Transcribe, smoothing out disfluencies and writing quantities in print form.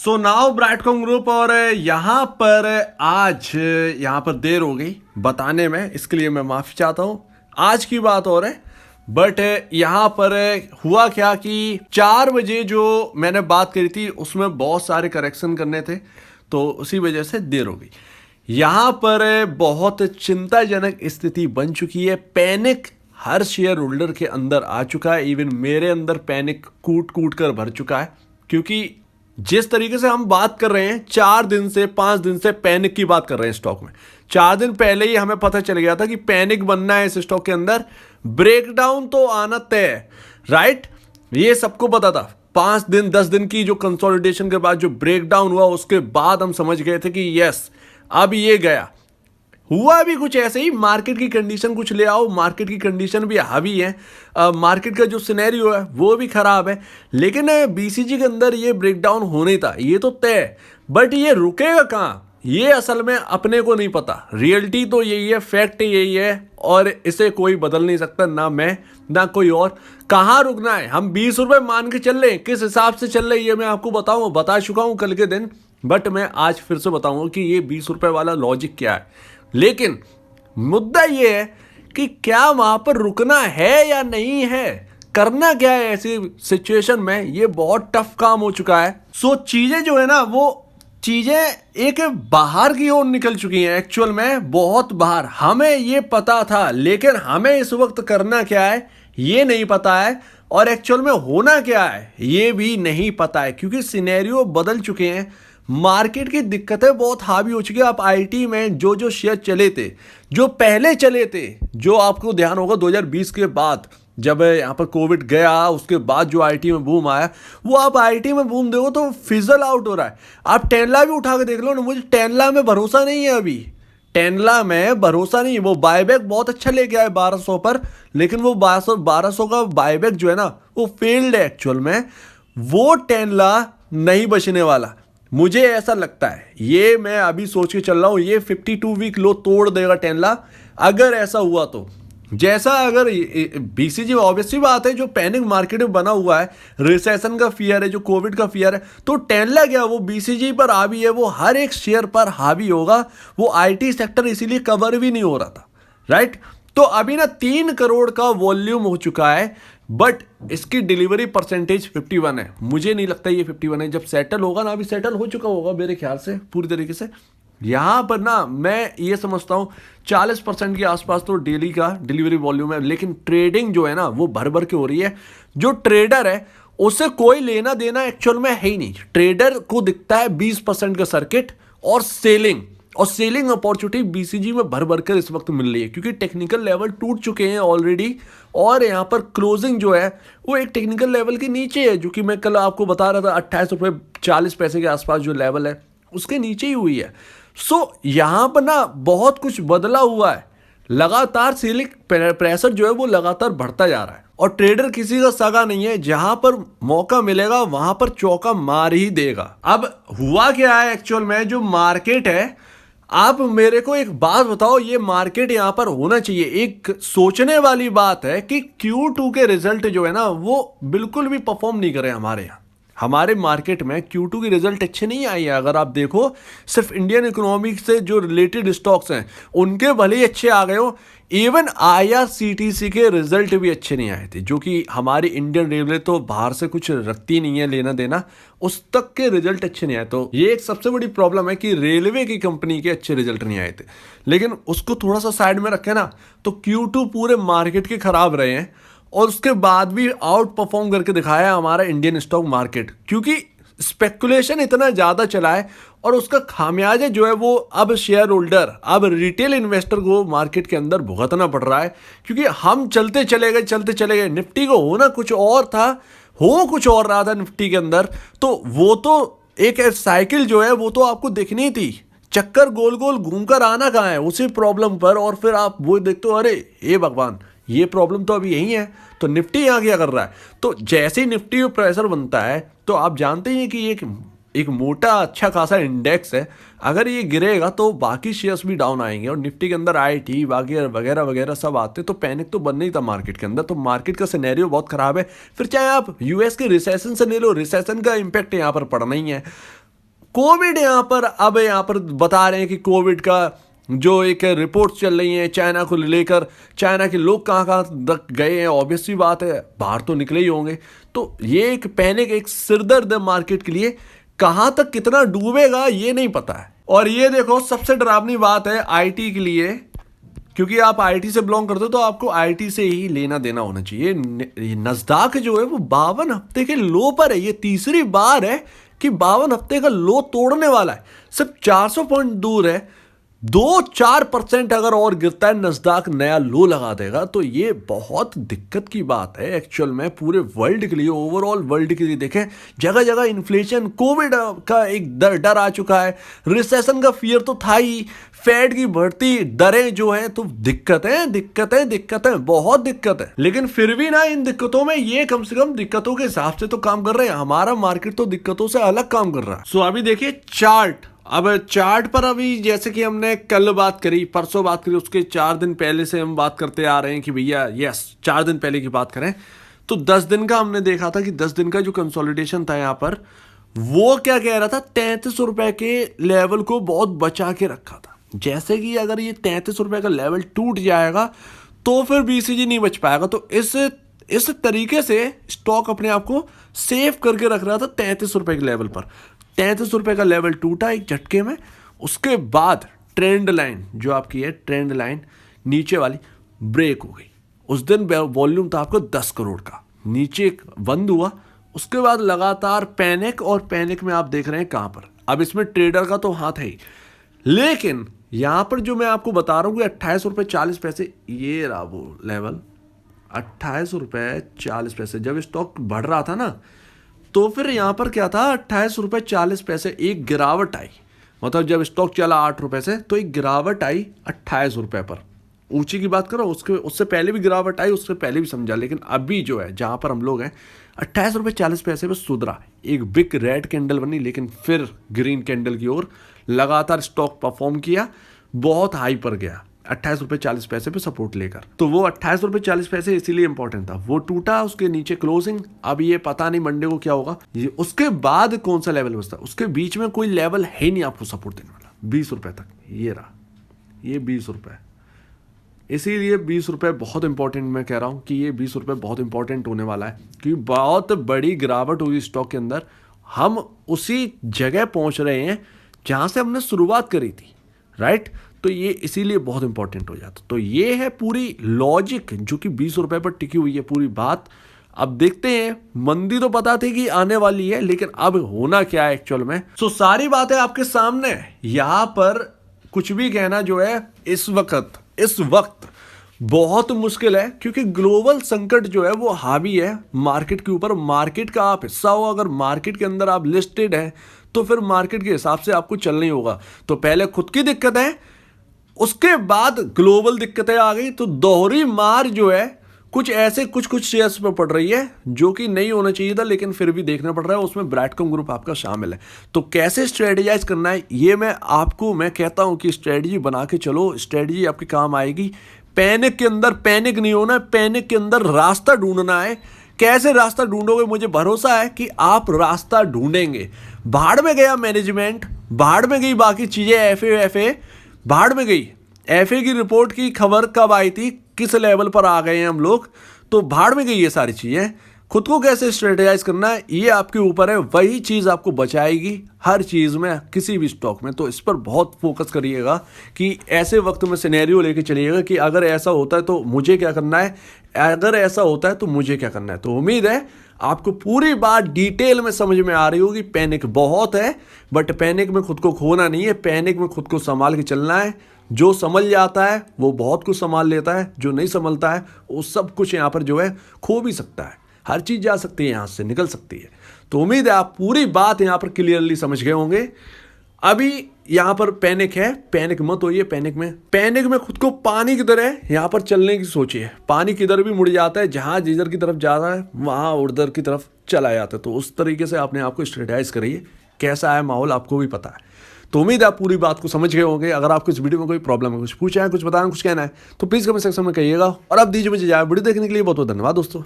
So now Brightcom group और यहाँ पर आज यहाँ पर देर हो गई बताने में, इसके लिए मैं माफ़ी चाहता हूँ। आज की बात और है, बट यहाँ पर हुआ क्या कि 4 बजे जो मैंने बात करी थी उसमें बहुत सारे करेक्शन करने थे, तो उसी वजह से देर हो गई। यहाँ पर बहुत चिंताजनक स्थिति बन चुकी है। पैनिक हर शेयर होल्डर के अंदर आ चुका है। इवन मेरे अंदर पैनिक कूट कूट कर भर चुका है, क्योंकि जिस तरीके से हम बात कर रहे हैं 4 दिन से 5 दिन से पैनिक की बात कर रहे हैं स्टॉक में। 4 दिन पहले ही हमें पता चल गया था कि पैनिक बनना है इस स्टॉक के अंदर, ब्रेकडाउन तो आना तय है, राइट। ये सबको पता था। 5 दिन 10 दिन की जो कंसोलिडेशन के बाद जो ब्रेकडाउन हुआ, उसके बाद हम समझ गए थे कि यस अब ये गया। हुआ भी कुछ ऐसे ही, मार्केट की कंडीशन कुछ ले आओ, मार्केट की कंडीशन भी हावी है, मार्केट का जो सिनेरियो है वो भी खराब है, लेकिन बीसीजी के अंदर ये ब्रेकडाउन होने था, ये तो तय है। बट ये रुकेगा कहाँ, ये असल में अपने को नहीं पता। रियलिटी तो यही है, फैक्ट यही है, और इसे कोई बदल नहीं सकता, ना मैं ना कोई और। कहाँ रुकना है, हम 20 रुपए मान के चल रहे हैं, किस हिसाब से चल रहे हैं ये मैं आपको बता चुका हूँ कल के दिन, बट मैं आज फिर से बताऊंगा कि ये 20 रुपए वाला लॉजिक क्या है। लेकिन मुद्दा यह है कि क्या वहां पर रुकना है या नहीं है, करना क्या है ऐसी सिचुएशन में, ये बहुत टफ काम हो चुका है। सो चीजें जो है ना, वो चीजें एक बाहर की ओर निकल चुकी हैं, एक्चुअल में बहुत बाहर। हमें ये पता था, लेकिन हमें इस वक्त करना क्या है ये नहीं पता है, और एक्चुअल में होना क्या है ये भी नहीं पता है, क्योंकि सिनेरियो बदल चुके हैं। मार्केट की दिक्कतें बहुत हावी हो चुकी है। आप आईटी में जो जो शेयर चले थे, जो पहले चले थे, जो आपको ध्यान होगा 2020 के बाद जब यहाँ पर कोविड गया, उसके बाद जो आईटी में बूम आया, वो आप आईटी में बूम देखो तो फिजल आउट हो रहा है। आप टेनला भी उठा के देख लो ना, मुझे टेनला में भरोसा नहीं है अभी, टेनला में भरोसा नहीं है। वो बायबैक बहुत अच्छा लेके आए 1200 पर, लेकिन वो 1200 का बायबैक जो है ना वो फेल्ड है एक्चुअल में। वो टेनला नहीं बचने वाला, मुझे ऐसा लगता है। ये मैं अभी सोच के चल रहा हूं, ये 52 वीक लो तोड़ देगा टेनला, अगर ऐसा हुआ तो। जैसा अगर बीसीजी, ऑब्वियसली बात है, जो पैनिक मार्केट में बना हुआ है, रिसेशन का फियर है, जो कोविड का फियर है, तो टेनला क्या, वो बीसीजी पर हावी है, वो हर एक शेयर पर हावी होगा। वो आईटी सेक्टर इसीलिए कवर भी नहीं हो रहा था, राइट। तो अभी ना 3 करोड़ का वॉल्यूम हो चुका है, बट इसकी डिलीवरी परसेंटेज 51 है। मुझे नहीं लगता ये 51 है, जब सेटल होगा ना, अभी सेटल हो चुका होगा मेरे ख्याल से पूरी तरीके से। यहां पर ना मैं ये समझता हूं 40% के आसपास तो डेली का डिलीवरी वॉल्यूम है, लेकिन ट्रेडिंग जो है ना वो भर भर के हो रही है। जो ट्रेडर है उससे कोई लेना देना एक्चुअल में है ही नहीं। ट्रेडर को दिखता है 20% का सर्किट और सेलिंग अपॉर्चुनिटी बीसीजी में भर भर कर इस वक्त मिल रही है, क्योंकि टेक्निकल लेवल टूट चुके हैं ऑलरेडी, और यहाँ पर क्लोजिंग जो है वो एक टेक्निकल लेवल के नीचे है, जो कि मैं कल आपको बता रहा था 28.40 रुपए के आसपास जो लेवल है उसके नीचे ही हुई है। सो यहाँ पर ना बहुत कुछ बदला हुआ है, लगातार सेलिंग प्रेशर जो है वो लगातार बढ़ता जा रहा है, और ट्रेडर किसी का सगा नहीं है, जहां पर मौका मिलेगा वहां पर चौका मार ही देगा। अब हुआ क्या है एक्चुअल में, जो मार्केट है, आप मेरे को एक बात बताओ, ये मार्केट यहां पर होना चाहिए। एक सोचने वाली बात है कि Q2 के रिजल्ट जो है ना वो बिल्कुल भी परफॉर्म नहीं करे हमारे यहाँ। हमारे मार्केट में Q2 की रिजल्ट अच्छे नहीं आई है। अगर आप देखो, सिर्फ इंडियन इकोनॉमी से जो रिलेटेड स्टॉक्स हैं उनके भले ही अच्छे आ गए हो, इवन IRCTC के रिजल्ट भी अच्छे नहीं आए थे, जो कि हमारी इंडियन रेलवे तो बाहर से कुछ रखती नहीं है लेना देना, उस तक के रिजल्ट अच्छे नहीं आए। तो ये एक सबसे बड़ी प्रॉब्लम है कि रेलवे की कंपनी के अच्छे रिजल्ट नहीं आए थे, लेकिन उसको थोड़ा सा साइड में रखें ना तो Q2 पूरे मार्केट के खराब रहे हैं, और उसके बाद भी आउट परफॉर्म करके दिखाया हमारा इंडियन स्टॉक मार्केट, क्योंकि स्पेकुलेशन इतना ज़्यादा चला है, और उसका खामियाजा जो है वो अब शेयर होल्डर, अब रिटेल इन्वेस्टर को मार्केट के अंदर भुगतना पड़ रहा है। क्योंकि हम चलते चले गए, निफ्टी को होना कुछ और था, हो कुछ और रहा था निफ्टी के अंदर, तो वो तो एक साइकिल जो है वो तो आपको दिखनी थी, चक्कर गोल गोल घूमकर आना कहाँ है उसी प्रॉब्लम पर, और फिर आप वो देखते हो, अरे हे भगवान ये प्रॉब्लम तो अभी यही है, तो निफ्टी यहाँ क्या कर रहा है। तो जैसे ही निफ्टी में प्रेशर बनता है, तो आप जानते ही हैं कि एक मोटा अच्छा खासा इंडेक्स है, अगर ये गिरेगा तो बाकी शेयर्स भी डाउन आएंगे, और निफ्टी के अंदर आईटी वगैरह वगैरह सब आते, तो पैनिक तो बनना ही था मार्केट के अंदर। तो मार्केट का सिनेरियो बहुत खराब है। फिर चाहे आप यूएस के रिसेशन से ले लो, रिसेशन का इंपैक्ट यहाँ पर पड़ना ही है। कोविड यहाँ पर बता रहे हैं कि कोविड का जो एक रिपोर्ट चल रही है चाइना को लेकर, चाइना के लोग कहाँ कहाँ तक गए हैं, ऑब्वियस सी बात है बाहर तो निकले ही होंगे। तो ये एक पैनिक, एक सिरदर्द है मार्केट के लिए, कहाँ तक कितना डूबेगा ये नहीं पता है। और ये देखो सबसे डरावनी बात है आईटी के लिए, क्योंकि आप आईटी से बिलोंग करते हो तो आपको आईटी से ही लेना देना होना चाहिए। नस्दाक जो है वो 52 हफ्ते के लो पर है, ये तीसरी बार है कि 52 हफ्ते का लो तोड़ने वाला है, सिर्फ 400 पॉइंट दूर है। 2-4% अगर और गिरता है नस्दाक नया लो लगा देगा, तो ये बहुत दिक्कत की बात है एक्चुअल में पूरे वर्ल्ड के लिए, ओवरऑल वर्ल्ड के लिए। देखें जगह जगह इन्फ्लेशन, कोविड का एक डर आ चुका है, रिसेशन का फियर तो था ही, फेड की बढ़ती दरें जो है, तो दिक्कतें बहुत दिक्कत है। लेकिन फिर भी ना इन दिक्कतों में ये कम से कम दिक्कतों के हिसाब से तो काम कर रहे हैं, हमारा मार्केट तो दिक्कतों से अलग काम कर रहा है। सो अभी देखिए चार्ट, अब चार्ट पर अभी जैसे कि हमने कल बात करी, परसों बात करी, उसके 4 दिन पहले से हम बात करते आ रहे हैं कि भैया यस 4 दिन पहले की बात करें तो 10 दिन का हमने देखा था कि 10 दिन का जो कंसोलिडेशन था यहाँ पर, वो क्या कह रहा था, 33 रुपए के लेवल को बहुत बचा के रखा था। जैसे कि अगर ये 33 रुपए का लेवल टूट जाएगा तो फिर बीसीजी नहीं बच पाएगा। तो इस तरीके से स्टॉक अपने आप को सेव करके रख रहा था 33 रुपए के लेवल पर। 33 रुपए का लेवल टूटा एक झटके में, उसके बाद ट्रेंड लाइन जो आपकी है, ट्रेंड लाइन नीचे वाली ब्रेक हो गई। उस दिन वॉल्यूम था आपको 10 करोड़ का, नीचे बंद हुआ, उसके बाद लगातार पैनिक, और पैनिक में आप देख रहे हैं कहां पर, अब इसमें ट्रेडर का तो हाथ है ही। लेकिन यहां पर जो मैं आपको बता रहा हूं कि 28 रुपए 40 पैसे, ये रहा वो लेवल 28 रुपए 40 पैसे। जब स्टॉक बढ़ रहा था ना, तो फिर यहां पर क्या था, 28 रुपए 40 पैसे एक गिरावट आई, मतलब जब स्टॉक चला 8 रुपए से तो एक गिरावट आई 28 रुपए पर। ऊंची की बात करो, उससे पहले भी गिरावट आई, उससे पहले भी समझा, लेकिन अभी जो है जहां पर हम लोग हैं 28 रुपए 40 पैसे पे सुधरा, एक बिग रेड कैंडल बनी, लेकिन फिर ग्रीन कैंडल की ओर लगातार स्टॉक परफॉर्म किया, बहुत हाई पर गया 28 रुपए 40 पैसे पे सपोर्ट लेकर। तो वो 28 रुपए 40 पैसे इसीलिए इंपॉर्टेंट था, वो टूटा, उसके नीचे क्लोजिंग। अब ये पता नहीं मंडे को क्या होगा, उसके बाद कौन सा लेवल बचता, उसके बीच में कोई लेवल है नहीं आपको सपोर्ट देने वाला। 20 रुपए तक ये रहा, ये 20 रुपए, इसीलिए 20 रुपए बहुत इंपॉर्टेंट, मैं कह रहा हूं कि ये 20 रुपए बहुत इंपॉर्टेंट होने वाला है, क्योंकि बहुत बड़ी गिरावट हुई स्टॉक के अंदर। हम उसी जगह पहुंच रहे हैं जहां से हमने शुरुआत करी थी, राइट। तो ये इसीलिए बहुत इंपॉर्टेंट हो जाता। तो ये है पूरी लॉजिक जो कि 20 रुपए पर टिकी हुई है पूरी बात। अब देखते हैं, मंदी तो पता थी कि आने वाली है, लेकिन अब होना क्या है एक्चुअल में। सो सारी बातें आपके सामने है, यहां पर कुछ भी कहना जो है इस वक्त बहुत मुश्किल है, क्योंकि ग्लोबल संकट जो है वो हावी है मार्केट के ऊपर। मार्केट का आप हिस्सा हो, अगर मार्केट के अंदर आप लिस्टेड हैं, तो फिर मार्केट के हिसाब से आपको चलना ही होगा। तो पहले खुद की दिक्कत है, उसके बाद ग्लोबल दिक्कतें आ गई, तो दोहरी मार जो है कुछ शेयर्स पे पड़ रही है, जो कि नहीं होना चाहिए था, लेकिन फिर भी देखना पड़ रहा है। उसमें ब्रैडकॉम ग्रुप आपका शामिल है। तो कैसे स्ट्रेटेजाइज करना है ये मैं कहता हूं कि स्ट्रेटजी बना के चलो, स्ट्रेटजी आपके काम आएगी। पैनिक के अंदर पैनिक नहीं होना है, पैनिक के अंदर रास्ता ढूंढना है। कैसे रास्ता ढूंढोगे, मुझे भरोसा है कि आप रास्ता ढूंढेंगे। भाड़ में गया मैनेजमेंट, भाड़ में गई बाकी चीजें, एफए भाड़ में गई। एफए की रिपोर्ट की खबर कब आई थी, किस लेवल पर आ गए हैं हम लोग, तो भाड़ में गई ये सारी चीजें। खुद को कैसे स्ट्रेटेजाइज करना है ये आपके ऊपर है, वही चीज आपको बचाएगी हर चीज में, किसी भी स्टॉक में। तो इस पर बहुत फोकस करिएगा कि ऐसे वक्त में सिनेरियो लेके चलिएगा कि अगर ऐसा होता है तो मुझे क्या करना है, अगर ऐसा होता है तो मुझे क्या करना है। तो उम्मीद है आपको पूरी बात डिटेल में समझ में आ रही होगी। पैनिक बहुत है, बट पैनिक में खुद को खोना नहीं है, पैनिक में खुद को संभाल के चलना है। जो संभल जाता है वो बहुत कुछ संभाल लेता है, जो नहीं संभलता है वो सब कुछ यहाँ पर जो है खो भी सकता है। हर चीज जा सकती है, यहाँ से निकल सकती है। तो उम्मीद है आप पूरी बात यहाँ पर क्लियरली समझ गए होंगे। अभी यहाँ पर पैनिक है, पैनिक मत होइए। पैनिक में खुद को पानी की तरह यहाँ पर चलने की सोचिए। पानी किधर भी मुड़ जाता है, जहाज जिधर की तरफ जा रहा है वहां उधर की तरफ चला जाता है। तो उस तरीके से अपने आप को स्ट्रेटेजाइज करिए। कैसा है माहौल आपको भी पता है। तो उम्मीद है आप पूरी बात को समझ गए होंगे। अगर आपको इस वीडियो में कोई प्रॉब्लम है, कुछ पूछना है, कुछ बताना, कुछ कहना है, तो प्लीज कमेंट सेक्शन में कहिएगा। और अब दीजिए मुझे वीडियो देखने के लिए बहुत बहुत धन्यवाद दोस्तों।